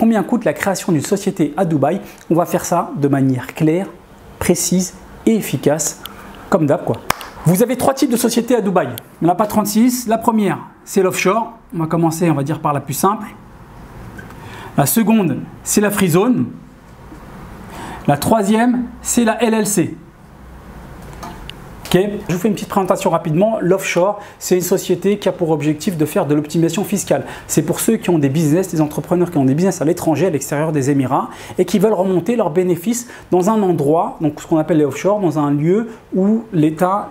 Combien coûte la création d'une société à Dubaï? On va faire ça de manière claire, précise et efficace, comme d'hab quoi. Vous avez trois types de sociétés à Dubaï. Il n'y en a pas 36. La première, c'est l'offshore. On va commencer, on va dire, par la plus simple. La seconde, c'est la free zone. La troisième, c'est la LLC. Okay. Je vous fais une petite présentation rapidement. L'offshore, c'est une société qui a pour objectif de faire de l'optimisation fiscale. C'est pour ceux qui ont des business, des entrepreneurs qui ont des business à l'étranger, à l'extérieur des Émirats, et qui veulent remonter leurs bénéfices dans un endroit, donc ce qu'on appelle les offshore, dans un lieu où l'État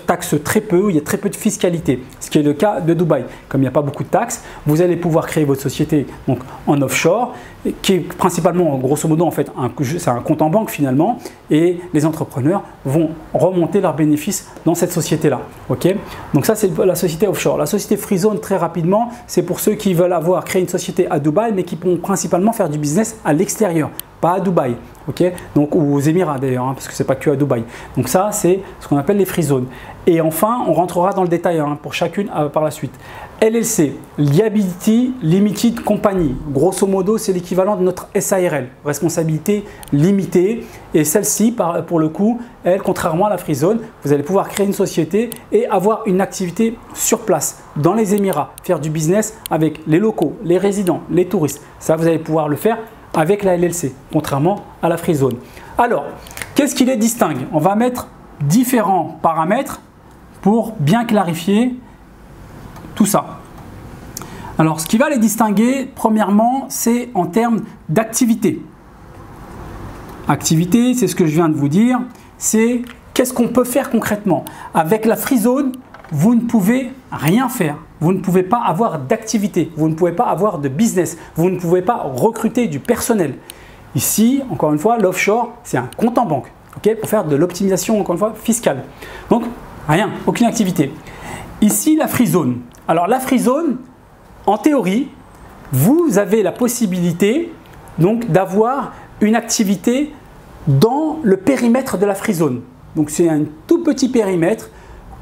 taxe très peu, où il y a très peu de fiscalité. Ce qui est le cas de Dubaï. Comme il n'y a pas beaucoup de taxes, vous allez pouvoir créer votre société donc, en offshore, qui est principalement, grosso modo, en fait, c'est un compte en banque finalement, et les entrepreneurs vont remonter leurs bénéfices dans cette société-là. Okay, donc ça, c'est la société offshore. La société free zone, très rapidement, c'est pour ceux qui veulent créer une société à Dubaï, mais qui vont principalement faire du business à l'extérieur, pas à Dubaï. Okay, donc, ou aux Émirats d'ailleurs, hein, parce que ce n'est pas que à Dubaï. Donc ça, c'est ce qu'on appelle les free zones. Et enfin, on rentrera dans le détail pour chacune par la suite. LLC, Liability Limited Company. Grosso modo, c'est l'équivalent de notre SARL, responsabilité limitée. Et celle-ci, pour le coup, elle, contrairement à la free zone, vous allez pouvoir créer une société et avoir une activité sur place, dans les Émirats, faire du business avec les locaux, les résidents, les touristes. Ça, vous allez pouvoir le faire avec la LLC, contrairement à la free zone. Alors, qu'est-ce qui les distingue? On va mettre différents paramètres pour bien clarifier tout ça. Alors, ce qui va les distinguer, premièrement, c'est en termes d'activité. Activité, c'est ce que je viens de vous dire, c'est qu'est-ce qu'on peut faire concrètement. Avec la free zone, vous ne pouvez rien faire. Vous ne pouvez pas avoir d'activité, vous ne pouvez pas avoir de business, vous ne pouvez pas recruter du personnel. Ici, encore une fois, l'offshore, c'est un compte en banque, okay, pour faire de l'optimisation, encore une fois, fiscale. Donc, rien, aucune activité. Ici, la free zone. Alors, la free zone, en théorie, vous avez la possibilité donc d'avoir une activité dans le périmètre de la free zone. Donc, c'est un tout petit périmètre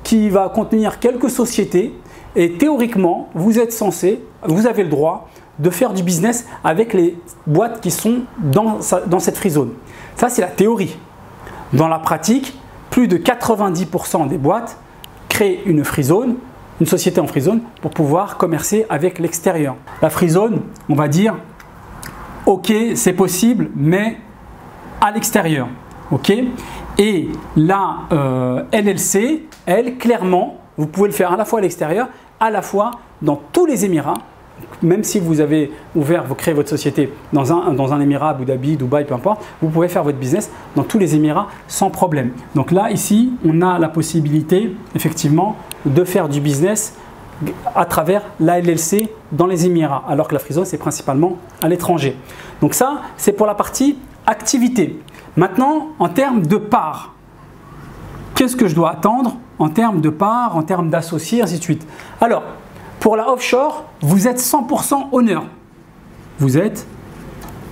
qui va contenir quelques sociétés et théoriquement, vous avez le droit de faire du business avec les boîtes qui sont dans cette free zone. Ça, c'est la théorie. Dans la pratique, plus de 90% des boîtes créent une free zone, une société en free zone pour pouvoir commercer avec l'extérieur. La free zone, on va dire, ok, c'est possible, mais à l'extérieur. Okay, et la LLC, elle, clairement, vous pouvez le faire à la fois à l'extérieur, à la fois dans tous les Émirats. Même si vous avez vous créez votre société dans un Émirat, Abu Dhabi, Dubaï, peu importe, vous pouvez faire votre business dans tous les Émirats sans problème. Donc là, ici, on a la possibilité, effectivement, de faire du business à travers la LLC dans les Émirats, alors que la free zone, c'est principalement à l'étranger. Donc ça, c'est pour la partie activité. Maintenant, en termes de parts, qu'est-ce que je dois attendre en termes de parts, en termes d'associés, ainsi de suite? Alors, pour la offshore, vous êtes 100% honneur. Vous êtes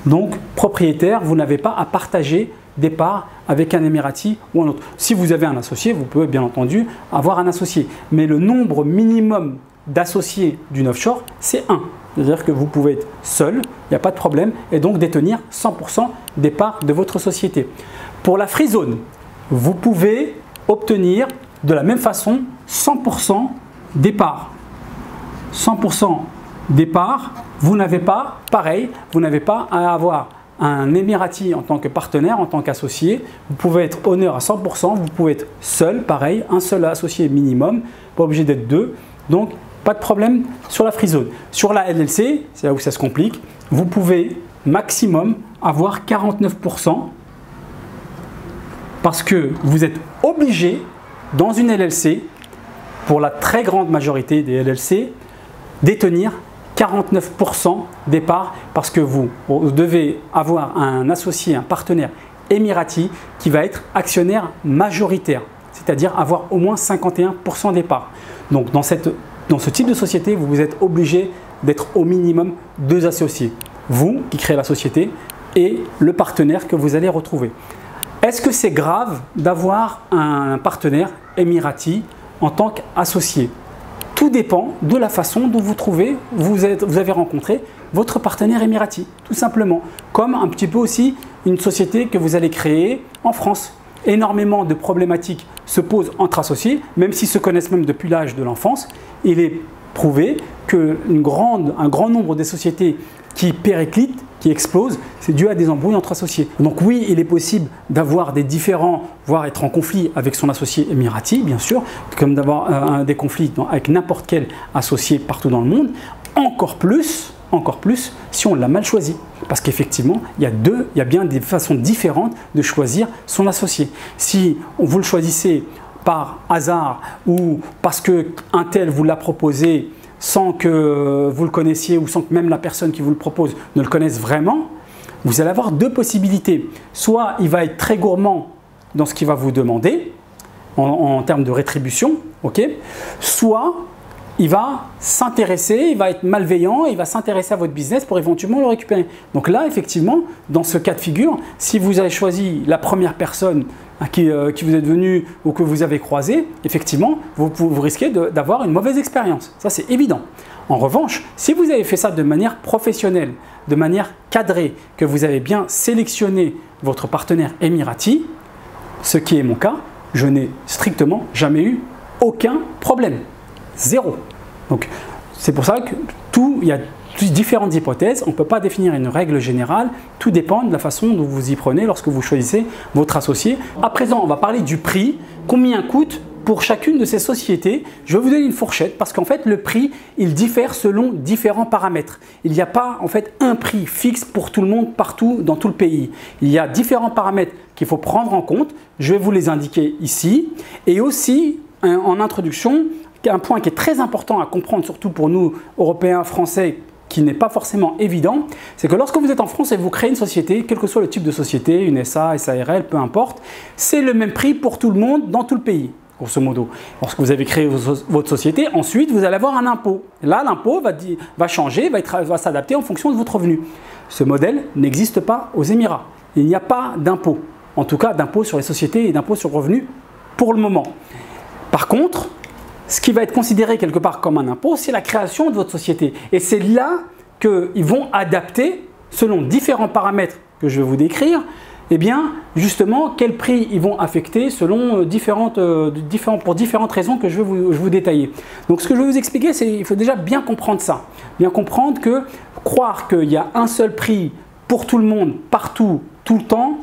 donc propriétaire, vous n'avez pas à partager des parts avec un Émirati ou un autre. Si vous avez un associé, vous pouvez bien entendu avoir un associé. Mais le nombre minimum d'associés d'une offshore, c'est 1. C'est-à-dire que vous pouvez être seul, il n'y a pas de problème, et donc détenir 100% des parts de votre société. Pour la free zone, vous pouvez obtenir de la même façon 100% des parts. 100% des parts, vous n'avez pas, pareil, vous n'avez pas à avoir un Émirati en tant que partenaire, en tant qu'associé. Vous pouvez être honneur à 100%, vous pouvez être seul, pareil, un seul associé minimum, pas obligé d'être deux. Donc, pas de problème sur la free zone. Sur la LLC, c'est là où ça se complique, vous pouvez maximum avoir 49% parce que vous êtes obligé dans une LLC, pour la très grande majorité des LLC, détenir 49% des parts parce que vous devez avoir un associé, un partenaire émirati qui va être actionnaire majoritaire, c'est-à-dire avoir au moins 51% des parts. Donc dans ce type de société, vous êtes obligé d'être au minimum 2 associés. Vous qui créez la société et le partenaire que vous allez retrouver. Est-ce que c'est grave d'avoir un partenaire émirati en tant qu'associé? Tout dépend de la façon dont vous avez rencontré votre partenaire émirati, tout simplement. Comme un petit peu aussi une société que vous allez créer en France. Énormément de problématiques se posent entre associés, même s'ils se connaissent même depuis l'âge de l'enfance. Il est prouvé qu'un grand nombre des sociétés qui périclitent, qui explosent, c'est dû à des embrouilles entre associés. Donc oui, il est possible d'avoir des différends, voire être en conflit avec son associé émirati, bien sûr, comme d'avoir des conflits avec n'importe quel associé partout dans le monde, encore plus si on l'a mal choisi. Parce qu'effectivement, il y a bien des façons différentes de choisir son associé. Si vous le choisissez par hasard ou parce qu'un tel vous l'a proposé sans que vous le connaissiez ou sans que même la personne qui vous le propose ne le connaisse vraiment, vous allez avoir deux possibilités. Soit il va être très gourmand dans ce qu'il va vous demander en termes de rétribution, soit il va s'intéresser, il va être malveillant, il va s'intéresser à votre business pour éventuellement le récupérer. Donc là, effectivement, dans ce cas de figure, si vous avez choisi la première personne qui vous est venue ou que vous avez croisé, effectivement, vous risquez d'avoir une mauvaise expérience. Ça, c'est évident. En revanche, si vous avez fait ça de manière professionnelle, de manière cadrée, que vous avez bien sélectionné votre partenaire émirati, ce qui est mon cas, je n'ai strictement jamais eu aucun problème. Zéro. Donc, c'est pour ça que il y a différentes hypothèses. On ne peut pas définir une règle générale. Tout dépend de la façon dont vous y prenez lorsque vous choisissez votre associé. À présent, on va parler du prix. Combien coûte pour chacune de ces sociétés? Je vais vous donner une fourchette parce qu'en fait, le prix, il diffère selon différents paramètres. Il n'y a pas en fait un prix fixe pour tout le monde partout dans tout le pays. Il y a différents paramètres qu'il faut prendre en compte. Je vais vous les indiquer ici. Et aussi, en introduction, un point qui est très important à comprendre, surtout pour nous, Européens, Français, qui n'est pas forcément évident, c'est que lorsque vous êtes en France et vous créez une société, quel que soit le type de société, une SA, SARL, peu importe, c'est le même prix pour tout le monde dans tout le pays, grosso modo. Lorsque vous avez créé votre société, ensuite, vous allez avoir un impôt. Là, l'impôt va changer, va s'adapter en fonction de votre revenu. Ce modèle n'existe pas aux Émirats. Il n'y a pas d'impôt, en tout cas d'impôt sur les sociétés et d'impôt sur le revenu pour le moment. Par contre, ce qui va être considéré quelque part comme un impôt, c'est la création de votre société. Et c'est là qu'ils vont adapter, selon différents paramètres que je vais vous décrire, eh bien, justement, quel prix ils vont affecter selon pour différentes raisons que je vais vous détailler. Donc, ce que je vais vous expliquer, c'est qu'il faut déjà bien comprendre ça. Bien comprendre que croire qu'il y a un seul prix pour tout le monde, partout, tout le temps,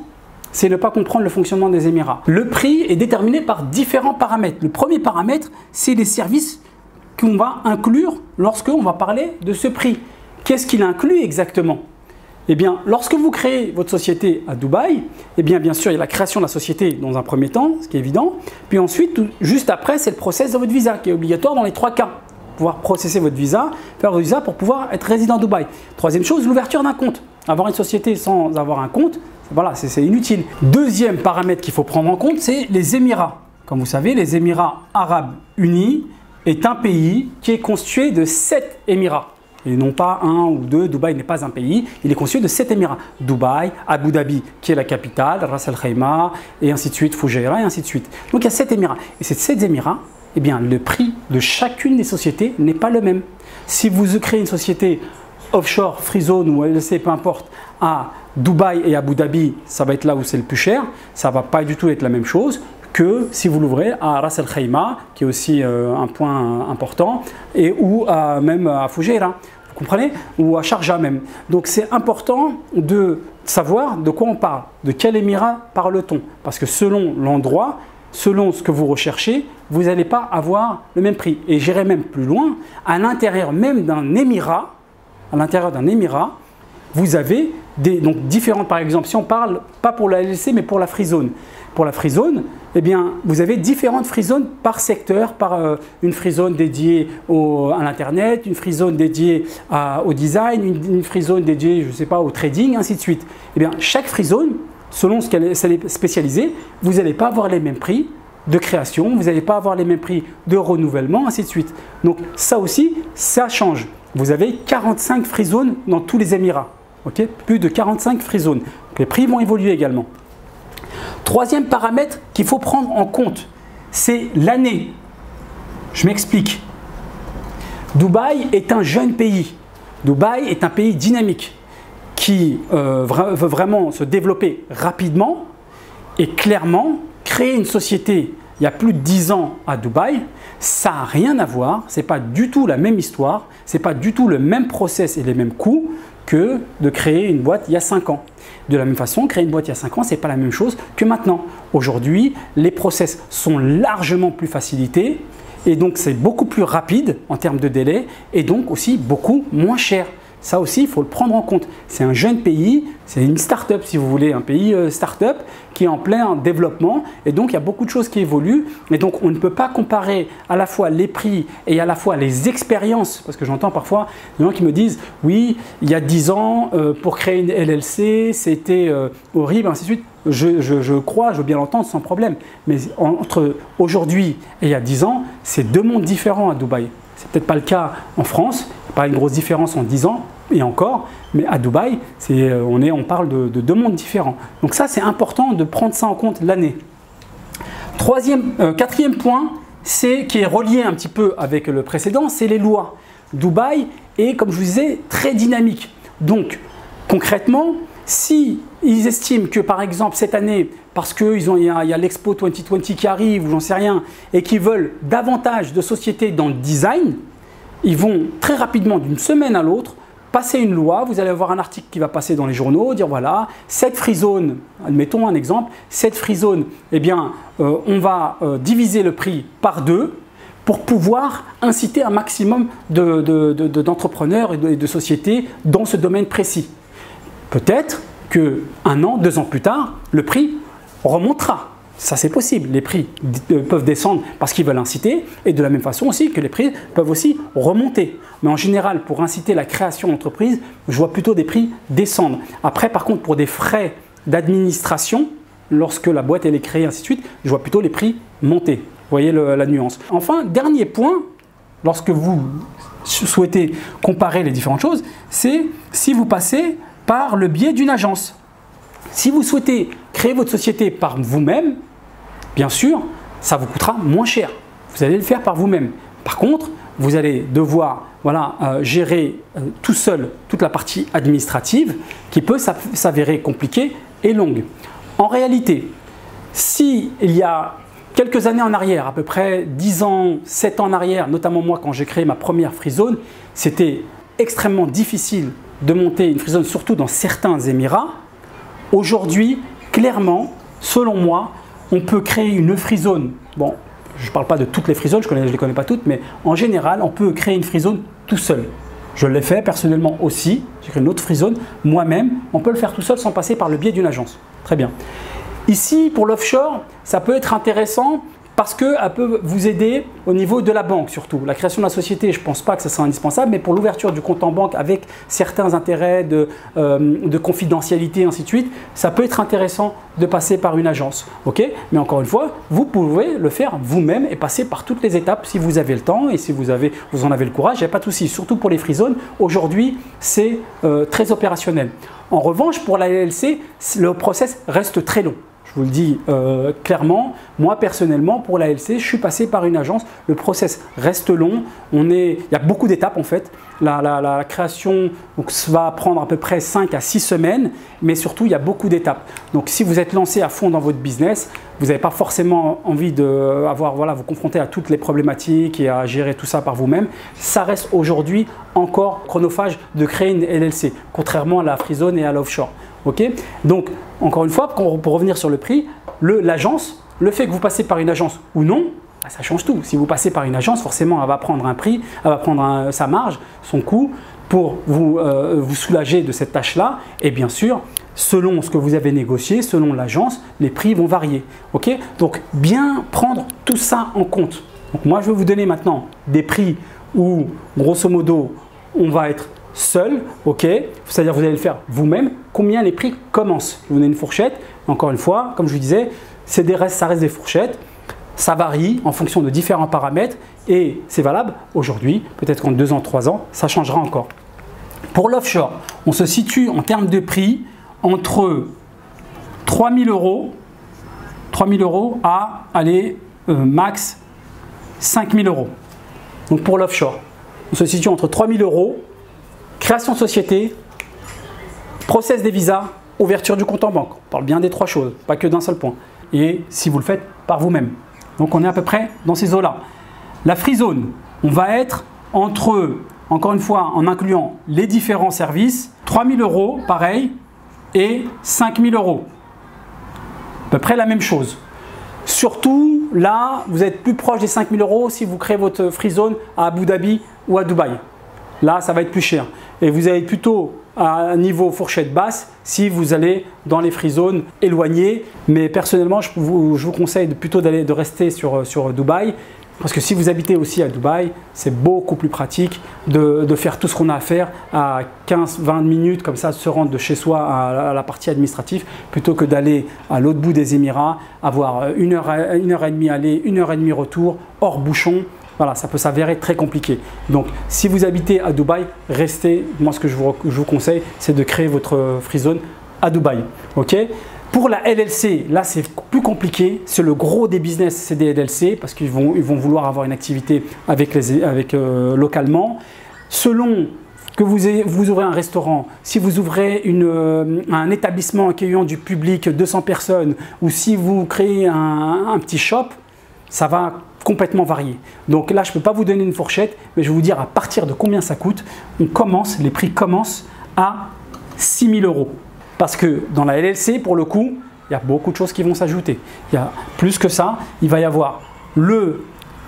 c'est ne pas comprendre le fonctionnement des Émirats. Le prix est déterminé par différents paramètres. Le premier paramètre, c'est les services qu'on va inclure lorsqu'on va parler de ce prix. Qu'est-ce qu'il inclut exactement? Eh bien, lorsque vous créez votre société à Dubaï, eh bien sûr, il y a la création de la société dans un premier temps, ce qui est évident. Puis ensuite, juste après, c'est le process de votre visa qui est obligatoire dans les trois cas. Pouvoir processer votre visa, faire votre visa pour pouvoir être résident à Dubaï. Troisième chose, l'ouverture d'un compte. Avoir une société sans avoir un compte, voilà, c'est inutile. Deuxième paramètre qu'il faut prendre en compte, c'est les Émirats. Comme vous savez, les Émirats Arabes Unis est un pays qui est constitué de 7 Émirats. Et non pas un ou deux. Dubaï n'est pas un pays, il est constitué de 7 Émirats. Dubaï, Abu Dhabi, qui est la capitale, Ras Al Khaimah, et ainsi de suite, Fujairah, et ainsi de suite. Donc il y a 7 Émirats. Et ces 7 Émirats, eh bien, le prix de chacune des sociétés n'est pas le même. Si vous créez une société offshore, free zone ou LLC, peu importe, à Dubaï et Abu Dhabi, ça va être là où c'est le plus cher. Ça ne va pas du tout être la même chose que si vous l'ouvrez à Ras Al Khaimah, qui est aussi un point important, ou même à Fujairah, vous comprenez? Ou à Sharjah même. Donc c'est important de savoir de quoi on parle, de quel émirat parle-t-on. Parce que selon l'endroit, selon ce que vous recherchez, vous n'allez pas avoir le même prix. Et j'irai même plus loin, à l'intérieur même d'un émirat, vous avez donc différentes, par exemple, si on parle pas pour la LLC mais pour la free zone. Pour la free zone, eh bien, vous avez différentes free zones par secteur, par une free zone dédiée à l'internet, une free zone dédiée au design, une free zone dédiée, je ne sais pas, au trading, ainsi de suite. Eh bien, chaque free zone, selon ce qu'elle est spécialisée, vous n'allez pas avoir les mêmes prix de création, vous n'allez pas avoir les mêmes prix de renouvellement, ainsi de suite. Donc ça aussi, ça change. Vous avez 45 free zones dans tous les Émirats. Okay, plus de 45 free zones. Donc les prix vont évoluer également. Troisième paramètre qu'il faut prendre en compte, c'est l'année. Je m'explique. Dubaï est un jeune pays. Dubaï est un pays dynamique qui veut vraiment se développer rapidement et clairement créer une société il y a plus de 10 ans à Dubaï, ça n'a rien à voir, ce n'est pas du tout la même histoire, ce n'est pas du tout le même process et les mêmes coûts que de créer une boîte il y a 5 ans. De la même façon, créer une boîte il y a 5 ans, ce n'est pas la même chose que maintenant. Aujourd'hui, les process sont largement plus facilités et donc c'est beaucoup plus rapide en termes de délai et donc aussi beaucoup moins cher. Ça aussi, il faut le prendre en compte. C'est un jeune pays, c'est une start-up si vous voulez, un pays start-up qui est en plein développement et donc il y a beaucoup de choses qui évoluent et donc on ne peut pas comparer à la fois les prix et à la fois les expériences parce que j'entends parfois des gens qui me disent oui, il y a 10 ans pour créer une LLC, c'était horrible, ainsi de suite. Je crois, je veux bien l'entendre sans problème, mais entre aujourd'hui et il y a 10 ans, c'est deux mondes différents à Dubaï. C'est peut-être pas le cas en France, pas une grosse différence en 10 ans et encore, mais à Dubaï, on parle de deux mondes différents. Donc ça, c'est important de prendre ça en compte l'année. Quatrième point, qui est relié un petit peu avec le précédent, c'est les lois. Dubaï est, comme je vous disais, très dynamique. Donc, concrètement, si ils estiment que par exemple cette année, parce qu'il y a l'Expo 2020 qui arrive ou j'en sais rien, et qu'ils veulent davantage de sociétés dans le design, ils vont très rapidement d'une semaine à l'autre passer une loi, vous allez avoir un article qui va passer dans les journaux, dire voilà, cette free zone, admettons un exemple, cette free zone, eh bien on va diviser le prix par 2 pour pouvoir inciter un maximum d'entrepreneurs et de sociétés dans ce domaine précis. Peut-être qu'un an, 2 ans plus tard, le prix remontera. Ça, c'est possible. Les prix peuvent descendre parce qu'ils veulent inciter et de la même façon aussi que les prix peuvent aussi remonter. Mais en général, pour inciter la création d'entreprise, je vois plutôt des prix descendre. Après, par contre, pour des frais d'administration, lorsque la boîte elle est créée, ainsi de suite, je vois plutôt les prix monter. Vous voyez la nuance. Enfin, dernier point, lorsque vous souhaitez comparer les différentes choses, c'est si vous passez par le biais d'une agence. Si vous souhaitez créer votre société par vous-même, bien sûr, ça vous coûtera moins cher. Vous allez le faire par vous-même. Par contre, vous allez devoir gérer tout seul toute la partie administrative qui peut s'avérer compliquée et longue. En réalité, s'il y a quelques années en arrière, à peu près 10 ans, 7 ans en arrière, notamment moi quand j'ai créé ma première free zone, c'était extrêmement difficile de monter une free zone, surtout dans certains Émirats. Aujourd'hui, clairement, selon moi, on peut créer une free zone. Bon, je ne parle pas de toutes les free zones, je ne les connais pas toutes, mais en général, on peut créer une free zone tout seul. Je l'ai fait personnellement aussi, j'ai créé une autre free zone moi-même. On peut le faire tout seul sans passer par le biais d'une agence. Très bien. Ici, pour l'offshore, ça peut être intéressant parce qu'elle peut vous aider au niveau de la banque surtout. La création de la société, je ne pense pas que ce soit indispensable, mais pour l'ouverture du compte en banque avec certains intérêts de confidentialité, ainsi de suite, ça peut être intéressant de passer par une agence. Okay, mais encore une fois, vous pouvez le faire vous-même et passer par toutes les étapes si vous avez le temps et si vous en avez le courage, il n'y a pas de souci. Surtout pour les free zones, aujourd'hui, c'est très opérationnel. En revanche, pour la LLC, le process reste très long. Je vous le dis clairement, moi personnellement pour la LLC, je suis passé par une agence, le process reste long, il y a beaucoup d'étapes en fait. La création va prendre à peu près 5 à 6 semaines, mais surtout il y a beaucoup d'étapes. Donc si vous êtes lancé à fond dans votre business, vous n'avez pas forcément envie de vous confronter à toutes les problématiques et à gérer tout ça par vous-même. Ça reste aujourd'hui encore chronophage de créer une LLC, contrairement à la free zone et à l'offshore. Okay, donc, encore une fois, pour revenir sur le prix, l'agence, le fait que vous passez par une agence ou non, ça change tout. Si vous passez par une agence, forcément, elle va prendre un prix, elle va prendre sa marge, son coût, pour vous soulager de cette tâche-là. Et bien sûr, selon ce que vous avez négocié, selon l'agence, les prix vont varier. Okay, donc, bien prendre tout ça en compte. Donc, moi, je vais vous donner maintenant des prix où, grosso modo, on va être seul, ok, c'est-à-dire vous allez le faire vous-même, combien les prix commencent. Je vais vous donner une fourchette, encore une fois, comme je vous disais, ça reste des fourchettes, ça varie en fonction de différents paramètres et c'est valable aujourd'hui, peut-être qu'en 2 ans, 3 ans, ça changera encore. Pour l'offshore, on se situe en termes de prix entre 3 000 euros à, max 5 000 euros. Donc pour l'offshore, on se situe entre 3 000 euros création de société, process des visas, ouverture du compte en banque. On parle bien des 3 choses, pas que d'un seul point. Et si vous le faites par vous-même. Donc on est à peu près dans ces eaux-là. La free zone, on va être entre, encore une fois, en incluant les différents services, 3 000 € pareil et 5 000 €. À peu près la même chose. Surtout, là, vous êtes plus proche des 5 000 € si vous créez votre free zone à Abu Dhabi ou à Dubaï. Là, ça va être plus cher. Et vous allez plutôt à un niveau fourchette basse si vous allez dans les free zones éloignées. Mais personnellement, je vous conseille plutôt de rester sur Dubaï. Parce que si vous habitez aussi à Dubaï, c'est beaucoup plus pratique de faire tout ce qu'on a à faire à 15-20 minutes, comme ça, se rendre de chez soi à la partie administrative, plutôt que d'aller à l'autre bout des Émirats, avoir 1h30 aller, 1h30 retour, hors bouchon. Voilà, ça peut s'avérer très compliqué. Donc, si vous habitez à Dubaï, restez. Moi, ce que je vous conseille, c'est de créer votre free zone à Dubaï. OK ? Pour la LLC, là c'est plus compliqué, c'est le gros des business, c'est des LLC parce qu'ils vont vouloir avoir une activité localement. Selon que vous ouvrez un restaurant, si vous ouvrez un établissement accueillant du public, 200 personnes, ou si vous créez un petit shop, ça va complètement varier. Donc là je ne peux pas vous donner une fourchette, mais je vais vous dire à partir de combien ça coûte. Les prix commencent à 6 000 €. Parce que dans la LLC, pour le coup, il y a beaucoup de choses qui vont s'ajouter. Il y a plus que ça, il va y avoir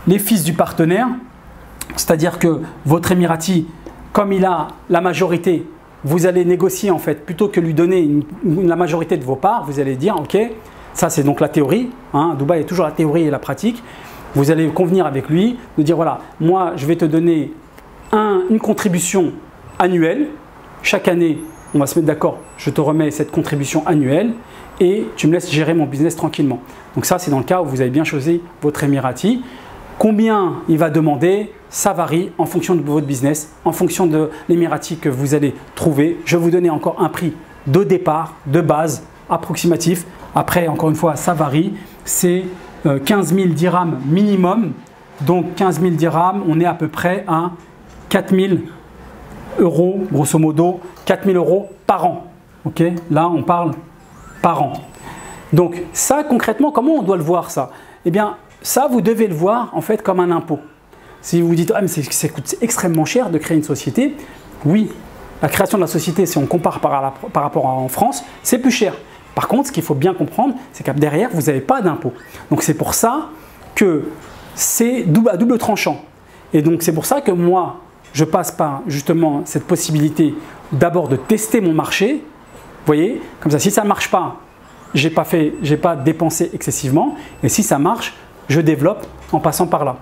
les fils du partenaire, c'est-à-dire que votre Émirati, comme il a la majorité, vous allez négocier en fait, plutôt que lui donner la majorité de vos parts, vous allez dire, ok, ça c'est donc la théorie, hein, Dubaï est toujours la théorie et la pratique, vous allez convenir avec lui, de dire voilà, moi je vais te donner une contribution annuelle, chaque année, on va se mettre d'accord, je te remets cette contribution annuelle et tu me laisses gérer mon business tranquillement. Donc ça, c'est dans le cas où vous avez bien choisi votre Émirati. Combien il va demander, ça varie en fonction de votre business, en fonction de l'Émirati que vous allez trouver. Je vais vous donner encore un prix de départ, de base, approximatif. Après, encore une fois, ça varie. C'est 15 000 dirhams minimum. Donc 15 000 dirhams, on est à peu près à 4 000 €, grosso modo, 4 000 € par an. Okay, là, on parle par an. Donc ça, concrètement, comment on doit le voir ça? Eh bien, ça, vous devez le voir en fait comme un impôt. Si vous vous dites ah, mais ça coûte extrêmement cher de créer une société, oui, la création de la société, si on compare par rapport en France, c'est plus cher. Par contre, ce qu'il faut bien comprendre, c'est qu'à derrière, vous n'avez pas d'impôt. Donc c'est pour ça que c'est à double tranchant. Et donc c'est pour ça que moi, je passe par justement cette possibilité d'abord de tester mon marché. Vous voyez, comme ça, si ça ne marche pas, j'ai pas dépensé excessivement. Et si ça marche, je développe en passant par là.